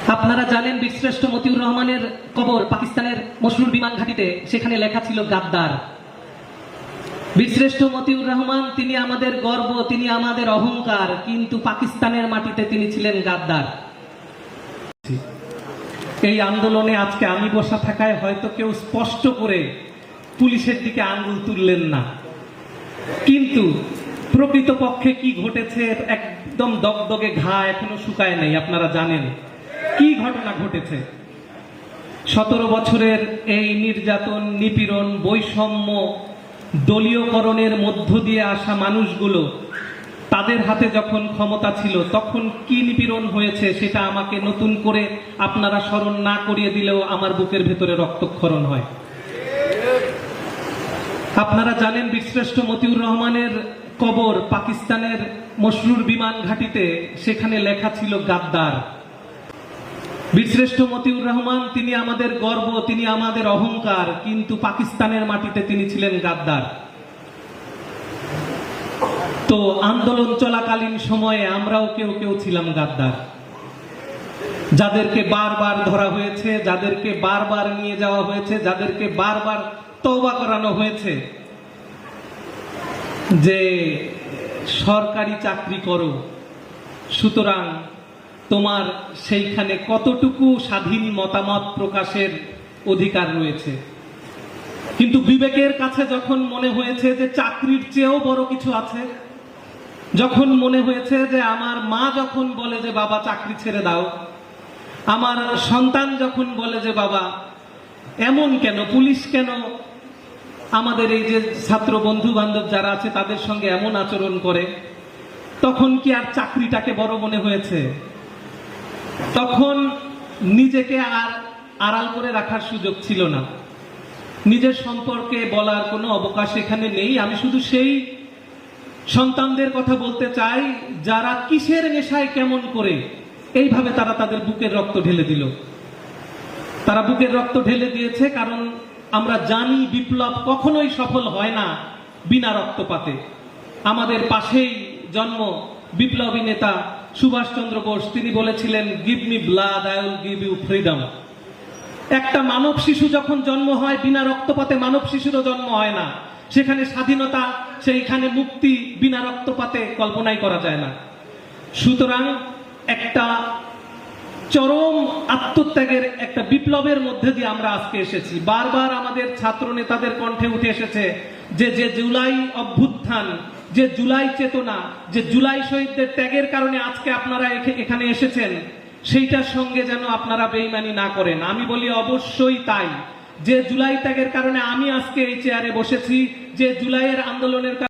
আপনারা জানেন বীরশ্রেষ্ঠ মতিউর রহমানের কবর পাকিস্তানের মশরুর বিমান ঘাঁটিতে, সেখানে লেখা ছিল গাদ্দার। বীরশ্রেষ্ঠ মতিউর রহমান তিনি আমাদের গর্ব, তিনি আমাদের অহংকার, কিন্তু পাকিস্তানের মাটিতে তিনি ছিলেন গাদ্দার। এই আন্দোলনে আজকে আমি বসা থাকায় হয়তো কেউ স্পষ্ট করে পুলিশের দিকে আঙ্গুল তুললেন না, কিন্তু প্রকৃতপক্ষে কি ঘটেছে একদম দগদগে ঘা এখনো শুকায় নাই। আপনারা জানেন কি ঘটনা ঘটেছে। 17 বছরের এই নির্যাতন, নিপীড়ন, বৈষম্য, দলীয়করণের মধ্য দিয়ে আসা মানুষগুলো, তাদের হাতে যখন ক্ষমতা ছিল তখন কি নিপীড়ন হয়েছে সেটা আমাকে নতুন করে আপনারা স্মরণ না করিয়ে দিলেও আমার বুকের ভেতরে রক্তক্ষরণ হয়। আপনারা জানেন বীরশ্রেষ্ঠ মতিউর রহমানের কবর পাকিস্তানের মশরুর বিমান ঘাঁটিতে, সেখানে লেখা ছিল গাদ্দার। বীরশ্রেষ্ঠ মতিউর রহমান তিনি আমাদের গর্ব, তিনি আমাদের অহংকার, কিন্তু পাকিস্তানের মাটিতে তিনি ছিলেন গাদ্দার। তো আন্দোলন চলাকালীন সময়ে আমরাও কেউ কেউ ছিলাম গাদ্দার, যাদেরকে বারবার ধরা হয়েছে, যাদেরকে বারবার নিয়ে যাওয়া হয়েছে, যাদেরকে বারবার তওবা করানো হয়েছে যে সরকারি চাকরি করো, সুতরাং তোমার সেইখানে কতটুকু স্বাধীন মতামত প্রকাশের অধিকার রয়েছে। কিন্তু বিবেকের কাছে যখন মনে হয়েছে যে চাকরির চেয়েও বড় কিছু আছে, যখন মনে হয়েছে যে আমার মা যখন বলে যে বাবা চাকরি ছেড়ে দাও, আমার সন্তান যখন বলে যে বাবা এমন কেন, পুলিশ কেন আমাদের এই যে ছাত্র বন্ধু বান্ধব যারা আছে তাদের সঙ্গে এমন আচরণ করে, তখন কি আর চাকরিটাকে বড় মনে হয়েছে? তখন নিজেকে আর আড়াল করে রাখার সুযোগ ছিল না, নিজের সম্পর্কে বলার কোনো অবকাশ এখানে নেই। আমি শুধু সেই সন্তানদের কথা বলতে চাই যারা কিসের নেশায় কেমন করে এইভাবে তারা তাদের বুকের রক্ত ঢেলে দিল। তারা বুকের রক্ত ঢেলে দিয়েছে কারণ আমরা জানি বিপ্লব কখনোই সফল হয় না বিনা রক্তপাতে। আমাদের পাশেই জন্ম বিপ্লবী নেতা সুভাষচন্দ্র বোস, তিনি বলেছিলেন give me blood I will give you freedom. একটা মানব শিশু যখন জন্ম হয় বিনা রক্তপাতে মানব শিশুরও জন্ম হয় না। সেখানে স্বাধীনতা, সেইখানে মুক্তি বিনা রক্তপাতে কল্পনাই করা যায় না। সুতরাং একটা চরম আত্মত্যাগের একটা বিপ্লবের মধ্যে দিয়ে আমরা আজকে এসেছি। বারবার আমাদের ছাত্র নেতাদের কণ্ঠে উঠে এসেছে যে যে জুলাই অভ্যুত্থান, যে জুলাই চেতনা, যে জুলাই শহীদদের ত্যাগের কারণে আজকে আপনারা এখানে এসেছেন, সেইটার সঙ্গে যেন আপনারা বেইমানি না করেন। আমি বলি অবশ্যই তাই। যে জুলাই ত্যাগের কারণে আমি আজকে এই চেয়ারে বসেছি, যে জুলাইয়ের আন্দোলনের